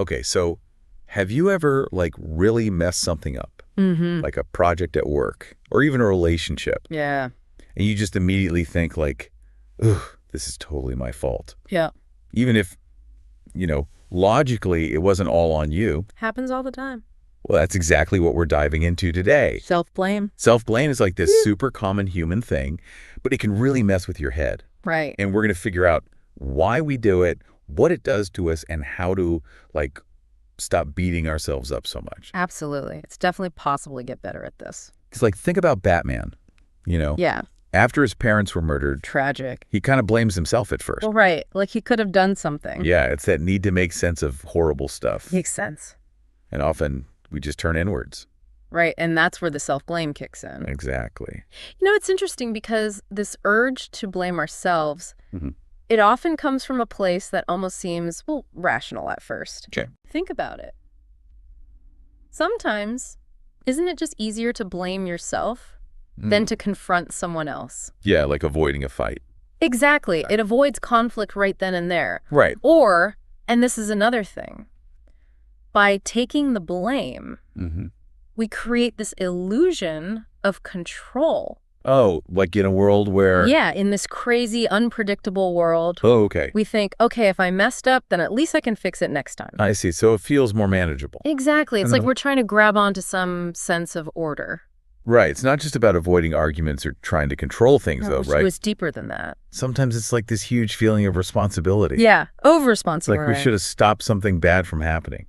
Okay, so have you ever like really messed something up? Like a project at work or even a relationship? Yeah. And you just immediately think like, ugh, this is totally my fault. Yeah. Even if, logically it wasn't all on you. Happens all the time. Well, that's exactly what we're diving into today. Self-blame. Self-blame is like this super common human thing, but it can really mess with your head. Right. And we're going to figure out why we do it, what it does to us, and how to like stop beating ourselves up so much. Absolutely. It's definitely possible to get better at this. Because like think about Batman, Yeah. After his parents were murdered, Tragic. he kind of blames himself at first. Well, right. Like he could have done something. Yeah, it's that need to make sense of horrible stuff. Makes sense. And often we just turn inwards. Right. And that's where the self-blame kicks in. Exactly. It's interesting because this urge to blame ourselves, it often comes from a place that almost seems, rational at first. Okay. Think about it. Sometimes, isn't it just easier to blame yourself than to confront someone else? Yeah, like avoiding a fight. Exactly. It avoids conflict right then and there. Right. Or, and this is another thing, by taking the blame, we create this illusion of control. Oh, like in a world where... Yeah, in this crazy, unpredictable world. Oh, okay. We think, okay, if I messed up, then at least I can fix it next time. I see. So it feels more manageable. Exactly. It's like we're trying to grab onto some sense of order. Right. It's not just about avoiding arguments or trying to control things, though, right? It was deeper than that. Sometimes it's like this huge feeling of responsibility. Yeah, over-responsibility. Like we should have stopped something bad from happening.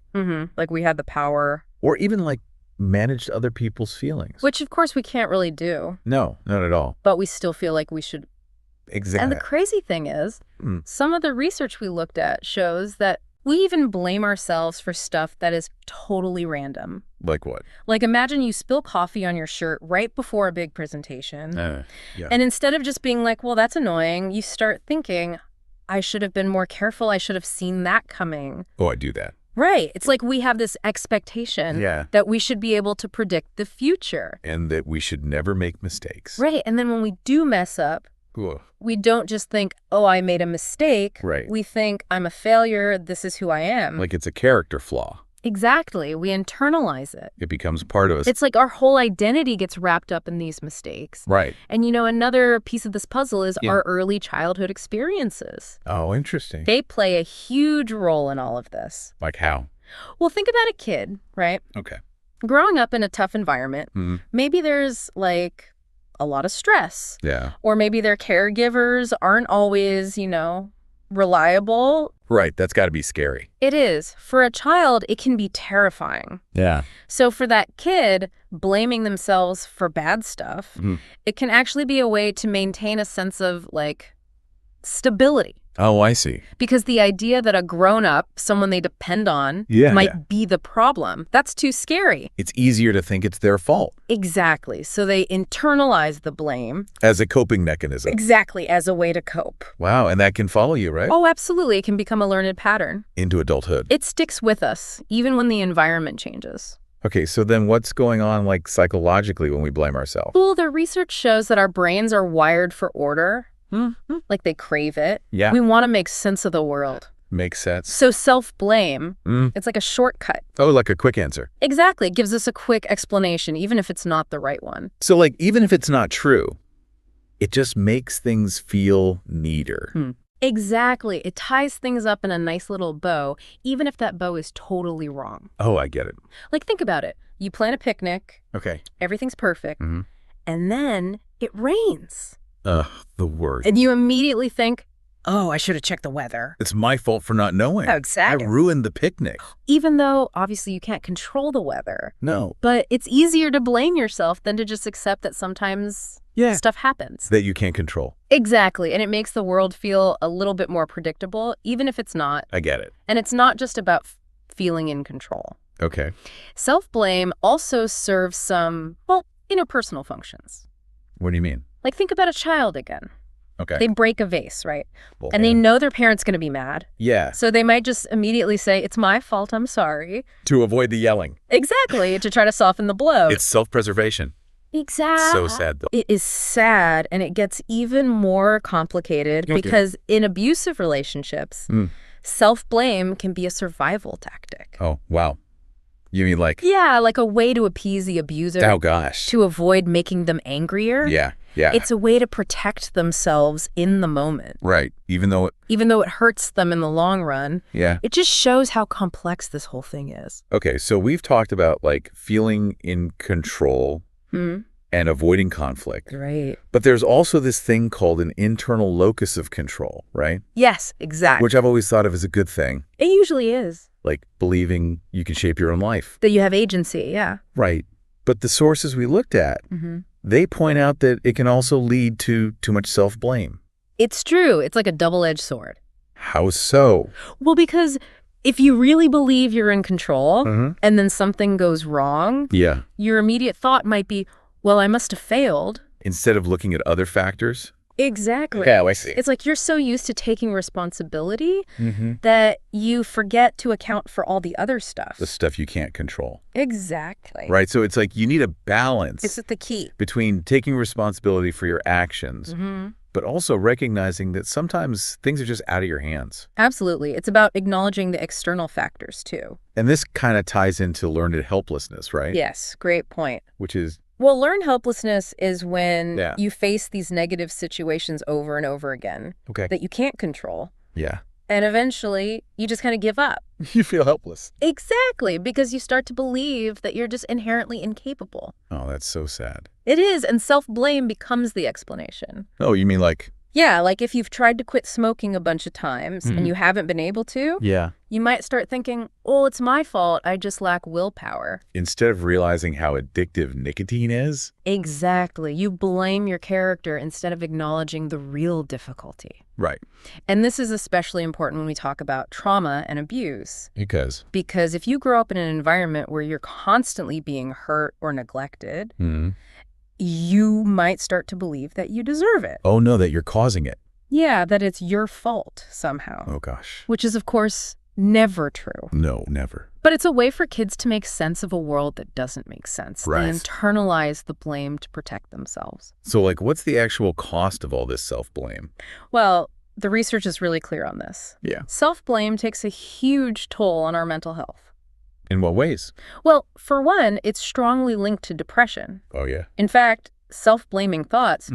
Like we had the power. Or even like managed other people's feelings. Which, of course, we can't really do. No, not at all. But we still feel like we should. Exactly. And the crazy thing is, some of the research we looked at shows that we even blame ourselves for stuff that is totally random. Like what? Like imagine you spill coffee on your shirt right before a big presentation. Yeah. And instead of just being like, well, that's annoying, you start thinking, I should have been more careful. I should have seen that coming. Oh, I do that. Right. It's like we have this expectation that we should be able to predict the future. And that we should never make mistakes. Right. And then when we do mess up, we don't just think, oh, I made a mistake. Right. We think, I'm a failure. This is who I am. Like it's a character flaw. Exactly. We internalize it. It becomes part of us. It's like our whole identity gets wrapped up in these mistakes. Right. And another piece of this puzzle is our early childhood experiences. Oh, interesting. They play a huge role in all of this. Like how? Well, think about a kid, right? Okay. Growing up in a tough environment, maybe there's like a lot of stress. Yeah. Or maybe their caregivers aren't always, reliable. Right. That's got to be scary. It is. For a child, it can be terrifying. Yeah. So for that kid, blaming themselves for bad stuff, it can actually be a way to maintain a sense of, like, stability. Oh, I see. Because the idea that a grown-up, someone they depend on, might be the problem, that's too scary. It's easier to think it's their fault. Exactly. So they internalize the blame. As a coping mechanism. Exactly, as a way to cope. Wow, and that can follow you, right? Oh, absolutely. It can become a learned pattern. Into adulthood. It sticks with us, even when the environment changes. Okay, so then what's going on, like, psychologically when we blame ourselves? Well, the research shows that our brains are wired for order. Like they crave it. Yeah. We want to make sense of the world. Makes sense. So self-blame, it's like a shortcut. Oh, like a quick answer. Exactly. It gives us a quick explanation, even if it's not the right one. So, like, even if it's not true, it just makes things feel neater. Exactly. It ties things up in a nice little bow, even if that bow is totally wrong. Oh, I get it. Like, think about it. You plan a picnic. Okay. Everything's perfect. And then it rains. The worst. And you immediately think, oh, I should have checked the weather. It's my fault for not knowing. Oh, exactly. I ruined the picnic. Even though, obviously, you can't control the weather. No. But it's easier to blame yourself than to just accept that sometimes stuff happens. That you can't control. Exactly. And it makes the world feel a little bit more predictable, even if it's not. I get it. And it's not just about feeling in control. Okay. Self-blame also serves some, interpersonal functions. What do you mean? Like, think about a child again. Okay. They break a vase, right? Well, and they know their parent's going to be mad. Yeah. So they might just immediately say, it's my fault, I'm sorry. To avoid the yelling. Exactly, to try to soften the blow. It's self-preservation. Exactly. So sad, though. It is sad, and it gets even more complicated because in abusive relationships, Self-blame can be a survival tactic. Oh, wow. You mean like, Yeah, like a way to appease the abuser, oh gosh. to avoid making them angrier. Yeah, yeah. It's a way to protect themselves in the moment. Right. Even though It hurts them in the long run, yeah. it just shows how complex this whole thing is. Okay, so we've talked about like feeling in control and avoiding conflict. Right. But there's also this thing called an internal locus of control, right? Yes, exactly. Which I've always thought of as a good thing. It usually is. Like believing you can shape your own life. That you have agency, yeah. Right. But the sources we looked at, they point out that it can also lead to too much self-blame. It's true. It's like a double-edged sword. How so? Well, because if you really believe you're in control and then something goes wrong, Yeah. your immediate thought might be, well, I must have failed. Instead of looking at other factors? Exactly. Yeah, I see. It's like you're so used to taking responsibility that you forget to account for all the other stuff. The stuff you can't control. Exactly. Right? So it's like you need a balance It's the key. between taking responsibility for your actions, but also recognizing that sometimes things are just out of your hands. Absolutely. It's about acknowledging the external factors, too. And this kind of ties into learned helplessness, right? Yes, great point. Which is, Well, learned helplessness is when Yeah. you face these negative situations over and over again okay. that you can't control. Yeah. And eventually, you just kind of give up. You feel helpless. Exactly, because you start to believe that you're just inherently incapable. Oh, that's so sad. It is, and self-blame becomes the explanation. Oh, you mean like, Yeah, like if you've tried to quit smoking a bunch of times and you haven't been able to, yeah. you might start thinking, oh, it's my fault, I just lack willpower. Instead of realizing how addictive nicotine is? Exactly. You blame your character instead of acknowledging the real difficulty. Right. And this is especially important when we talk about trauma and abuse. Because? Because if you grow up in an environment where you're constantly being hurt or neglected, you might start to believe that you deserve it. Oh, no, that you're causing it. Yeah, that it's your fault somehow. Oh, gosh. Which is, of course, never true. No, never. But it's a way for kids to make sense of a world that doesn't make sense. Right. They internalize the blame to protect themselves. So, like, what's the actual cost of all this self-blame? Well, the research is really clear on this. Yeah. Self-blame takes a huge toll on our mental health. In what ways? Well, for one, it's strongly linked to depression. Oh, yeah. In fact, self-blaming thoughts,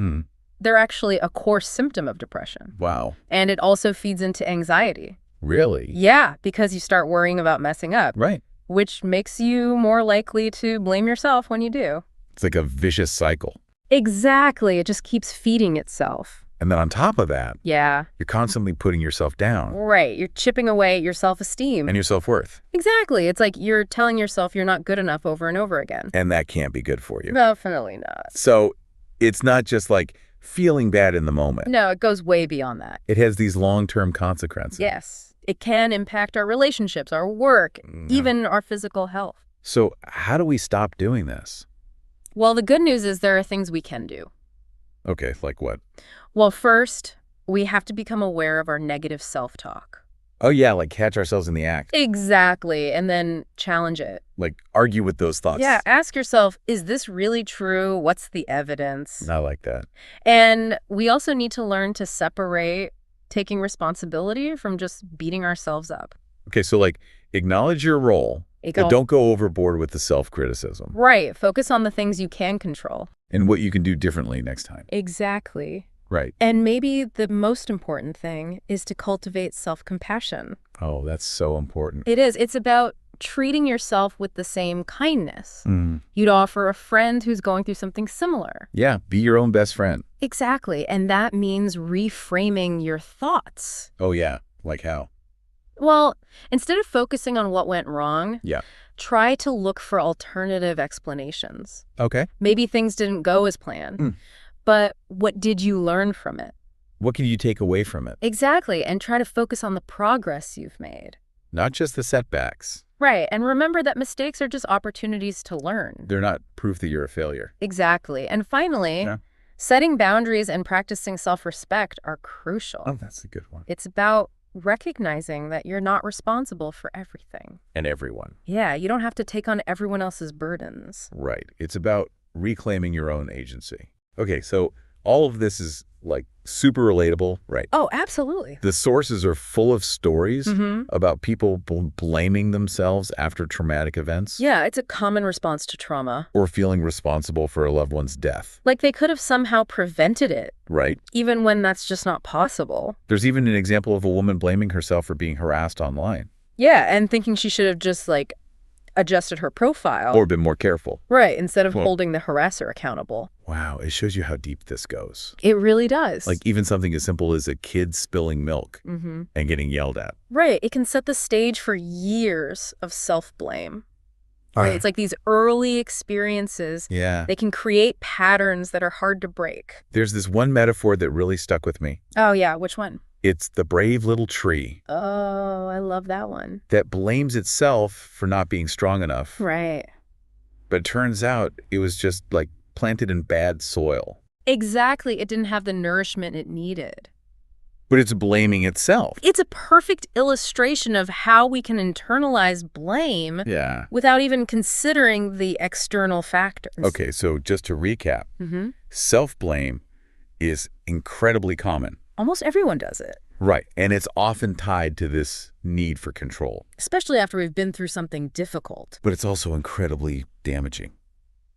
they're actually a core symptom of depression. Wow. And it also feeds into anxiety. Really? Yeah, because you start worrying about messing up, Right. which makes you more likely to blame yourself when you do. It's like a vicious cycle. Exactly. It just keeps feeding itself. And then on top of that, Yeah. you're constantly putting yourself down Right. You're chipping away at your self-esteem. and your self-worth. Exactly. It's like you're telling yourself you're not good enough over and over again. And that can't be good for you. Definitely not. So it's not just like feeling bad in the moment. No, it goes way beyond that. It has these long-term consequences. Yes. It can impact our relationships, our work, even our physical health. So how do we stop doing this? Well, the good news is there are things we can do. Okay, like what? Well, first, we have to become aware of our negative self-talk. Oh, yeah, like catch ourselves in the act. Exactly. And then challenge it. Like argue with those thoughts. Yeah. Ask yourself, is this really true? What's the evidence? I like that. And we also need to learn to separate taking responsibility from just beating ourselves up. Okay, so like acknowledge your role, but don't go overboard with the self-criticism. Right. Focus on the things you can control. And what you can do differently next time. Exactly. Right. And maybe the most important thing is to cultivate self-compassion. Oh, that's so important. It is. It's about treating yourself with the same kindness you'd offer a friend who's going through something similar. Yeah, be your own best friend. Exactly. And that means reframing your thoughts. Oh, yeah. Like how? Well, instead of focusing on what went wrong, Yeah. try to look for alternative explanations. Okay. Maybe things didn't go as planned, but what did you learn from it? What can you take away from it? Exactly. And try to focus on the progress you've made. Not just the setbacks. Right. And remember that mistakes are just opportunities to learn. They're not proof that you're a failure. Exactly. And finally, setting boundaries and practicing self-respect are crucial. Oh, that's a good one. It's about recognizing that you're not responsible for everything. And everyone. Yeah, you don't have to take on everyone else's burdens. Right. It's about reclaiming your own agency. Okay, so All of this is like super relatable, right? Oh, absolutely. The sources are full of stories Mm-hmm. about people blaming themselves after traumatic events. Yeah, it's a common response to trauma. Or feeling responsible for a loved one's death. Like they could have somehow prevented it, Right. even when that's just not possible. There's even an example of a woman blaming herself for being harassed online. Yeah, and thinking she should have just, like, adjusted her profile. Or been more careful. Right, instead of Well, holding the harasser accountable. wow, it shows you how deep this goes. It really does. Like even something as simple as a kid spilling milk Mm-hmm. and getting yelled at. Right, it can set the stage for years of self-blame. Right, Ah. it's like these early experiences, Yeah. they can create patterns that are hard to break. There's this one metaphor that really stuck with me. Oh, yeah, which one? It's the brave little tree Oh, I love that one. that blames itself for not being strong enough. Right. But it turns out it was just like planted in bad soil. Exactly, it didn't have the nourishment it needed. But it's blaming itself. It's a perfect illustration of how we can internalize blame Yeah. without even considering the external factors. Okay, so just to recap, Mm-hmm. self-blame is incredibly common. Almost everyone does it, Right. And it's often tied to this need for control. especially after we've been through something difficult But it's also incredibly damaging.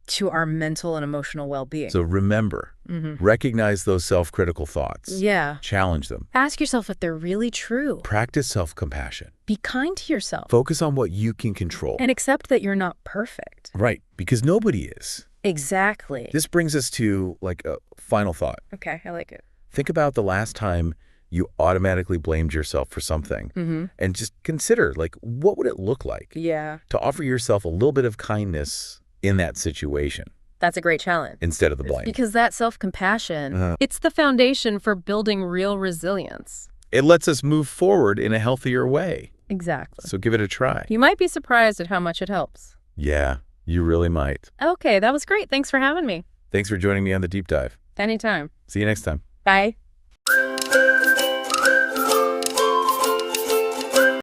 to our mental and emotional well-being. So remember, Mm-hmm. recognize those self-critical thoughts. Yeah. Challenge them. Ask yourself if they're really true. Practice self-compassion. Be kind to yourself. Focus on what you can control. And accept that you're not perfect. Right. Because nobody is. Exactly. This brings us to like a final thought. Okay, I like it. Think about the last time you automatically blamed yourself for something. Mm-hmm. And just consider, like, what would it look like Yeah. to offer yourself a little bit of kindness in that situation That's a great challenge. instead of the blame? Because that self-compassion, Uh-huh. it's the foundation for building real resilience. It lets us move forward in a healthier way. Exactly. So give it a try. You might be surprised at how much it helps. Yeah, you really might. Okay, that was great. Thanks for having me. Thanks for joining me on the deep dive. Anytime. See you next time. Bye.